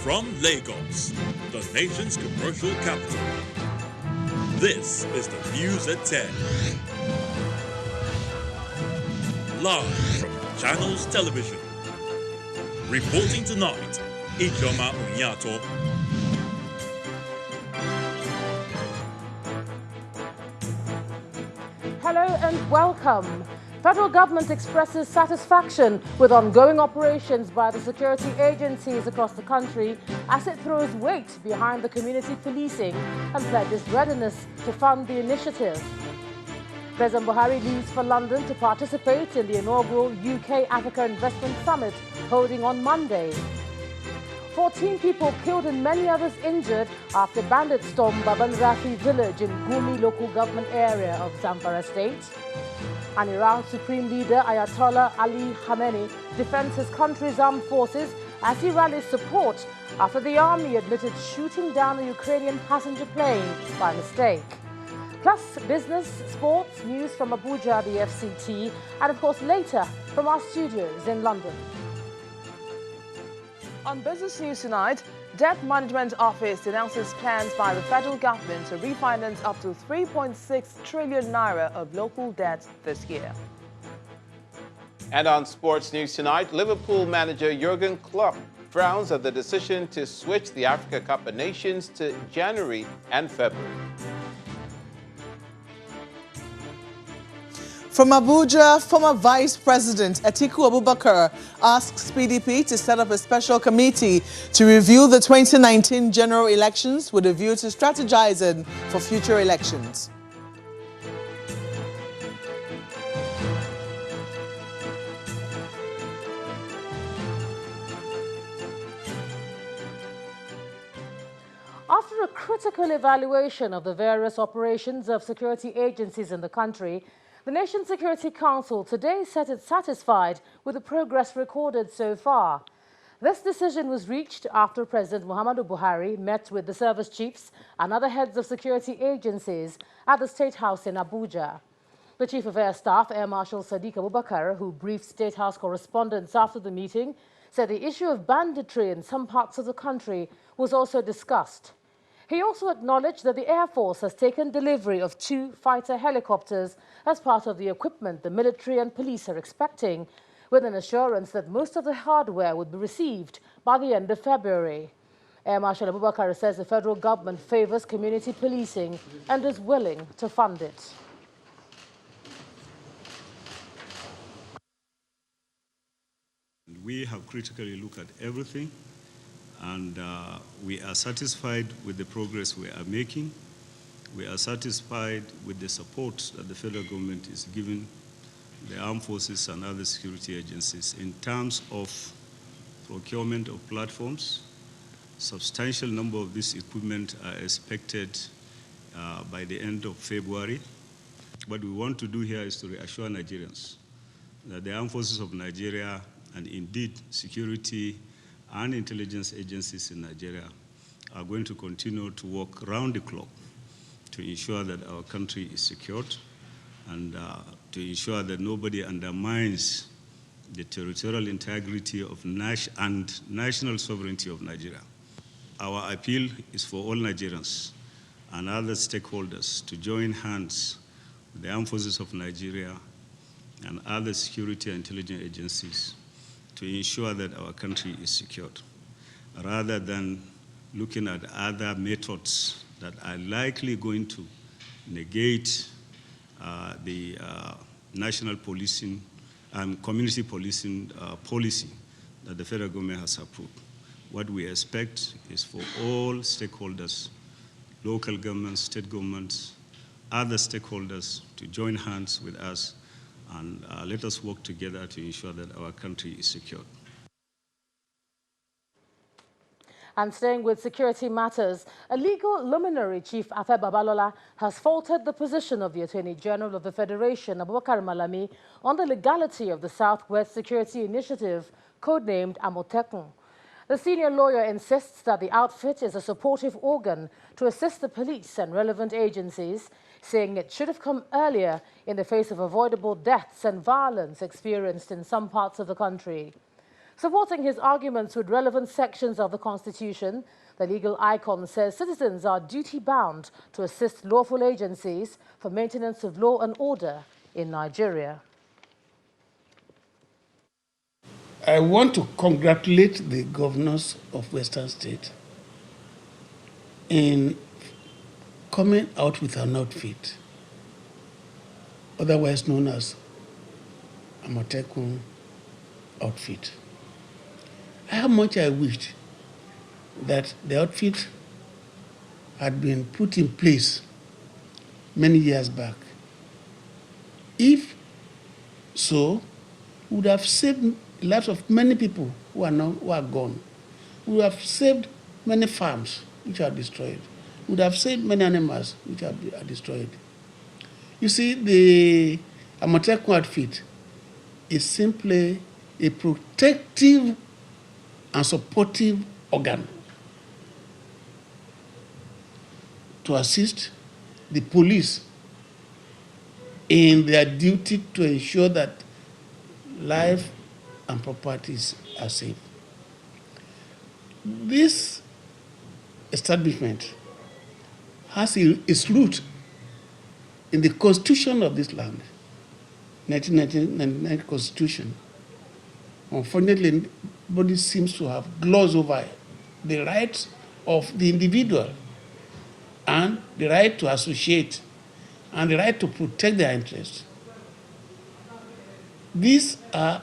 From Lagos, the nation's commercial capital, this is the News at 10. Live from Channels Television. Reporting tonight, Ijoma Onyato. Hello and welcome. Federal government expresses satisfaction with ongoing operations by the security agencies across the country as it throws weight behind the community policing and pledges readiness to fund the initiative. President Buhari leaves for London to participate in the inaugural UK-Africa Investment Summit holding on Monday. 14 people killed and many others injured after bandits stormed Babanrafi village in Gumi local government area of Zamfara state. And Iran's supreme leader Ayatollah Ali Khamenei defends his country's armed forces as he rallies support after the army admitted shooting down a Ukrainian passenger plane by mistake. Plus business, sports, news from Abuja, the FCT, and of course later from our studios in London. On Business News tonight, Debt Management Office announces plans by the federal government to refinance up to 3.6 trillion naira of local debt this year. And on Sports News tonight, Liverpool manager Jurgen Klopp frowns at the decision to switch the Africa Cup of Nations to January and February. From Abuja, former Vice President Atiku Abubakar asks PDP to set up a special committee to review the 2019 general elections with a view to strategizing for future elections. After a critical evaluation of the various operations of security agencies in the country, the National Security Council today said it's satisfied with the progress recorded so far. This decision was reached after President Muhammadu Buhari met with the service chiefs and other heads of security agencies at the State House in Abuja. The Chief of Air Staff, Air Marshal Sadiq Abubakar, who briefed State House correspondents after the meeting, said the issue of banditry in some parts of the country was also discussed. He also acknowledged that the Air Force has taken delivery of 2 fighter helicopters as part of the equipment the military and police are expecting, with an assurance that most of the hardware would be received by the end of February. Air Marshal Abubakar says the federal government favors community policing and is willing to fund it. We have critically looked at everything, and we are satisfied with the progress we are making. We are satisfied with the support that the federal government is giving the armed forces and other security agencies in terms of procurement of platforms. Substantial number of this equipment are expected by the end of February. What we want to do here is to reassure Nigerians that the armed forces of Nigeria and indeed security and intelligence agencies in Nigeria are going to continue to work round the clock to ensure that our country is secured and to ensure that nobody undermines the territorial integrity of and national sovereignty of Nigeria. Our appeal is for all Nigerians and other stakeholders to join hands with the armed forces of Nigeria and other security and intelligence agencies to ensure that our country is secured, rather than looking at other methods that are likely going to negate the national policing and community policing policy that the federal government has approved. What we expect is for all stakeholders, local governments, state governments, other stakeholders to join hands with us and let us work together to ensure that our country is secured. And staying with security matters, a legal luminary, Chief Afe Babalola, has faulted the position of the Attorney General of the Federation, Abubakar Malami, on the legality of the Southwest Security Initiative, codenamed Amotekun. The senior lawyer insists that the outfit is a supportive organ to assist the police and relevant agencies, saying it should have come earlier in the face of avoidable deaths and violence experienced in some parts of the country. Supporting his arguments with relevant sections of the Constitution, the legal icon says citizens are duty-bound to assist lawful agencies for maintenance of law and order in Nigeria. I want to congratulate the governors of Western State in coming out with an outfit, otherwise known as Amotekun outfit. How much I wished that the outfit had been put in place many years back. If so, we would have saved the lives of many people who are gone. We would have saved many farms which are destroyed. We would have saved many animals which are destroyed. You see, the Amotekun outfit is simply a protective and supportive organ to assist the police in their duty to ensure that life and properties are safe. This establishment has its root in the constitution of this land, 1999 constitution. Unfortunately, nobody seems to have glossed over the rights of the individual and the right to associate and the right to protect their interests. These are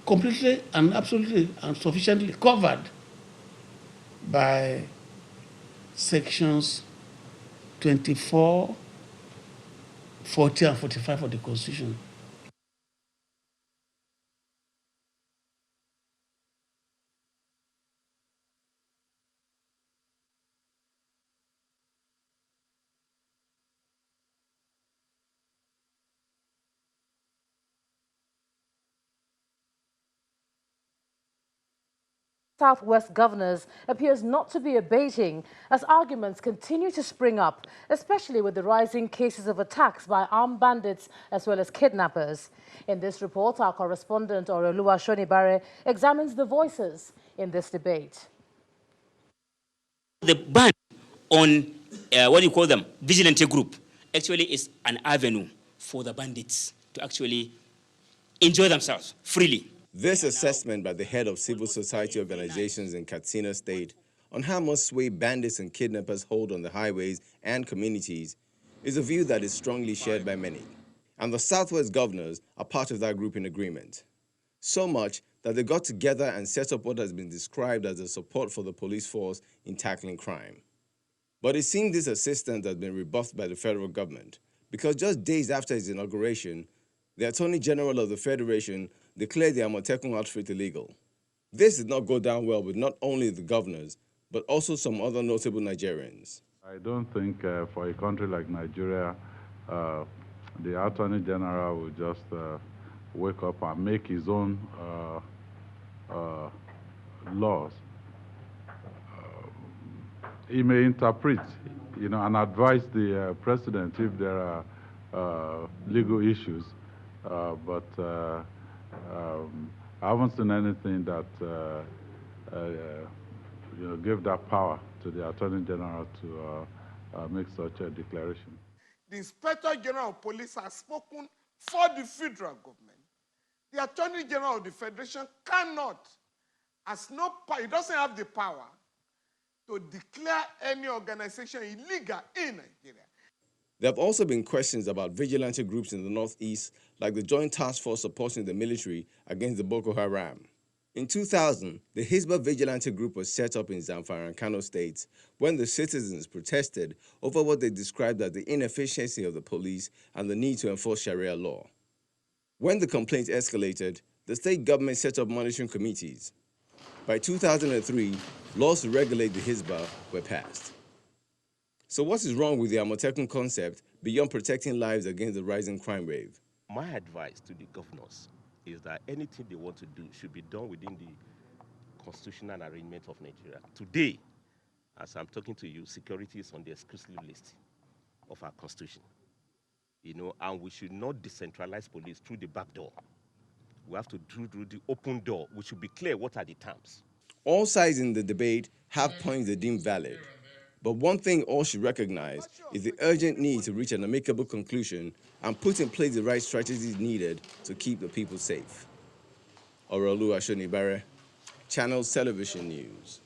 completely and absolutely and sufficiently covered by sections 24, 40, and 45 of the Constitution. Southwest governors appears not to be abating as arguments continue to spring up, especially with the rising cases of attacks by armed bandits as well as kidnappers. In this report, our correspondent Oroluwa Shonibare examines the voices in this debate. The ban on, what do you call them, vigilante group, actually is an avenue for the bandits to actually enjoy themselves freely. This assessment by the head of civil society organizations in Katsina State on how much sway bandits and kidnappers hold on the highways and communities is a view that is strongly shared by many. And the Southwest governors are part of that group in agreement. So much that they got together and set up what has been described as a support for the police force in tackling crime. But it seemed this assistance has been rebuffed by the federal government because just days after his inauguration, the Attorney General of the Federation declared the Amotekun outfit illegal. This did not go down well with not only the governors, but also some other notable Nigerians. I don't think for a country like Nigeria, the Attorney General will just wake up and make his own laws. He may interpret, and advise the president if there are legal issues, but I haven't seen anything that gave that power to the Attorney General to make such a declaration. The Inspector General of Police has spoken for the federal government. The Attorney General of the Federation cannot, he doesn't have the power to declare any organization illegal in Nigeria. There have also been questions about vigilante groups in the Northeast, like the Joint Task Force supporting the military against the Boko Haram. In 2000, the Hisbah vigilante group was set up in Zamfara and Kano states when the citizens protested over what they described as the inefficiency of the police and the need to enforce Sharia law. When the complaints escalated, the state government set up monitoring committees. By 2003, laws to regulate the Hisbah were passed. So what is wrong with the Amotekun concept beyond protecting lives against the rising crime wave? My advice to the governors is that anything they want to do should be done within the constitutional arrangement of Nigeria. Today, as I'm talking to you, security is on the exclusive list of our constitution. And we should not decentralize police through the back door. We have to do the open door. We should be clear what are the terms. All sides in the debate have points they deem valid. But one thing all should recognize is the urgent need to reach an amicable conclusion and put in place the right strategies needed to keep the people safe. Orolu Ashonibare, Channels Television News.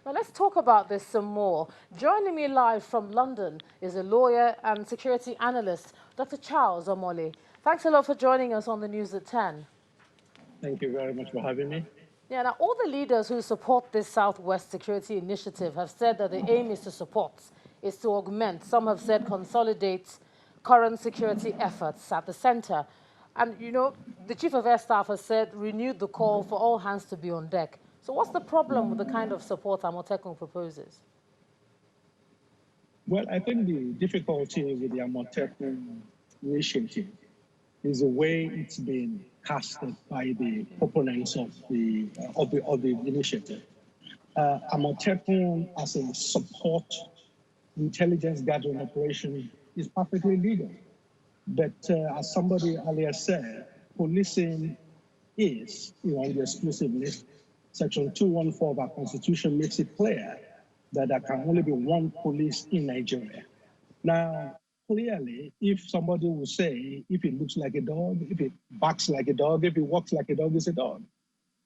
Now let's talk about this some more. Joining me live from London is a lawyer and security analyst, Dr. Charles Omole. Thanks a lot for joining us on the News at 10. Thank you very much for having me. Yeah, now all the leaders who support this Southwest Security Initiative have said that the aim is to augment, some have said consolidate current security efforts at the center. And, you know, the Chief of Air Staff has said, renewed the call for all hands to be on deck. So what's the problem with the kind of support Amotekun proposes? Well, I think the difficulty with the Amotekun initiative is the way it's been casted by the proponents of the initiative. Amotekun as a support intelligence gathering operation is perfectly legal. But as somebody earlier said, policing is on the exclusive list. Section 214 of our Constitution makes it clear that there can only be one police in Nigeria. Now, clearly, if somebody will say, if it looks like a dog, if it barks like a dog, if it walks like a dog, it's a dog.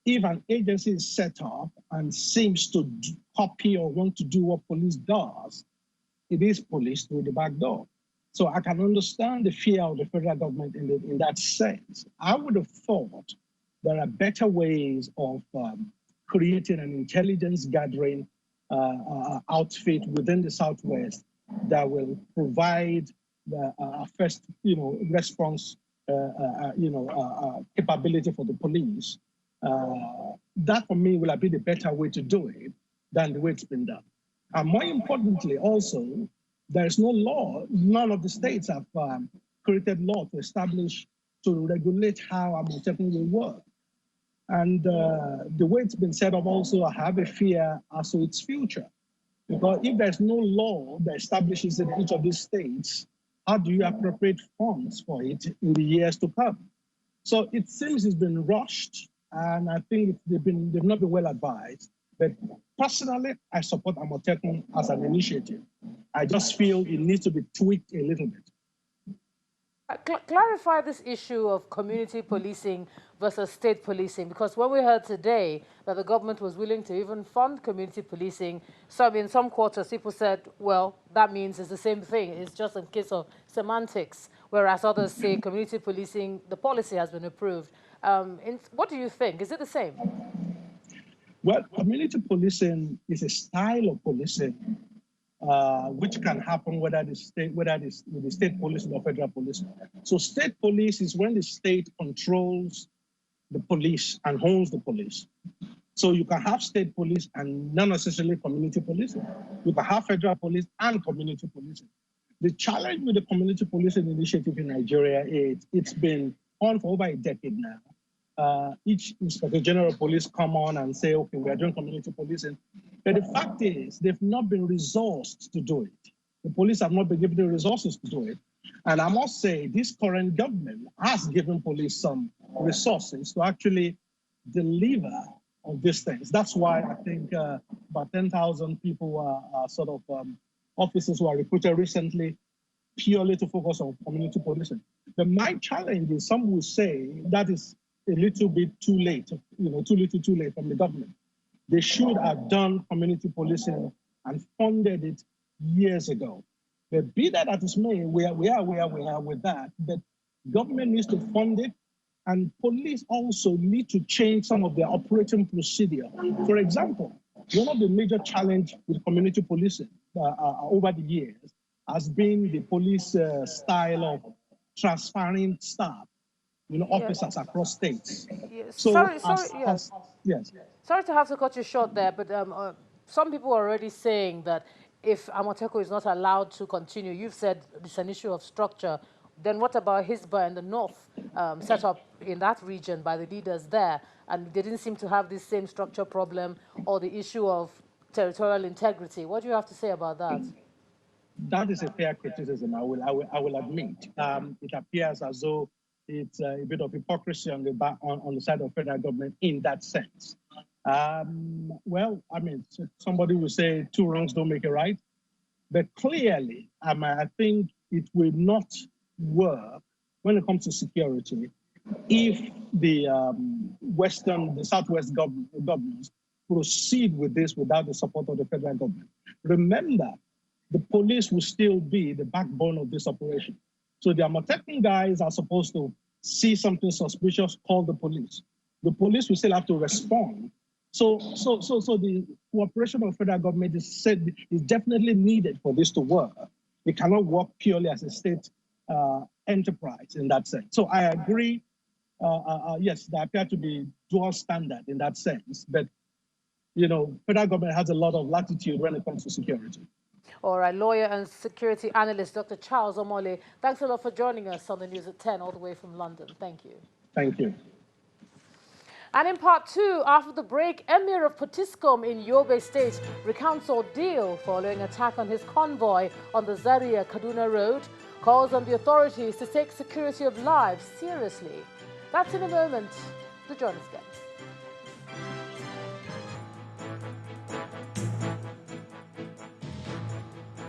If an agency is set up and seems to copy or want to do what police does, it is police through the back door. So I can understand the fear of the federal government in that sense. I would have thought there are better ways of creating an intelligence gathering outfit within the Southwest that will provide the first, response, capability for the police. That for me will have been the better way to do it than the way it's been done. And more importantly, also, there is no law. None of the states have created law to establish, to regulate how Amotekun will work. And the way it's been set up also, I have a fear as to its future. Because if there's no law that establishes in each of these states, how do you appropriate funds for it in the years to come? So it seems it's been rushed, and I think they've not been well advised. But personally, I support Amotekun as an initiative. I just feel it needs to be tweaked a little bit. Clarify this issue of community policing versus state policing, because when we heard today that the government was willing to even fund community policing, so in some quarters people said, well, that means it's the same thing. It's just a case of semantics, whereas others say community policing, the policy has been approved. What do you think? Is it the same? Well, community policing is a style of policing which can happen whether it's with the state police or federal police. So state police is when the state controls the police and owns the police. So you can have state police and not necessarily community policing. You can have federal police and community policing. The challenge with the community policing initiative in Nigeria is it's been on for over a decade now. Each Inspector General of Police come on and say, okay, we are doing community policing. But the fact is, they've not been resourced to do it. The police have not been given the resources to do it. And I must say, this current government has given police some resources to actually deliver on these things. That's why I think about 10,000 people are sort of officers who are recruited recently purely to focus on community policing. But my challenge is some will say that is a little bit too late, too little too late from the government. They should have done community policing and funded it years ago. But be that as it may, we are with that. But government needs to fund it, and police also need to change some of their operating procedure. For example, one of the major challenges with community policing over the years has been the police style of transferring staff, officers across states. Yes. So Yes. Sorry to have to cut you short there, but some people are already saying that if Amotekun is not allowed to continue, you've said it's an issue of structure, then what about Hisbah in the north, set up in that region by the leaders there, and they didn't seem to have this same structure problem or the issue of territorial integrity? What do you have to say about that? That is a fair criticism, I will admit. It appears as though it's a bit of hypocrisy on the side of federal government in that sense. Well, I mean, somebody will say two wrongs don't make a right, but clearly, I think it will not work when it comes to security if the Southwest governments proceed with this without the support of the federal government. Remember, the police will still be the backbone of this operation. So the Amotekun guys are supposed to see something suspicious, call the police. The police will still have to respond. So the cooperation of federal government is definitely needed for this to work. It cannot work purely as a state enterprise in that sense. So I agree. Yes, there appear to be dual standard in that sense, but federal government has a lot of latitude when it comes to security. All right, lawyer and security analyst Dr. Charles Omole, thanks a lot for joining us on the News at 10 all the way from London. Thank you. Thank you. And in part two, after the break, Emir of Potiskum in Yobe State recounts ordeal following attack on his convoy on the Zaria-Kaduna Road, calls on the authorities to take security of lives seriously. That's in a moment. Do join us again.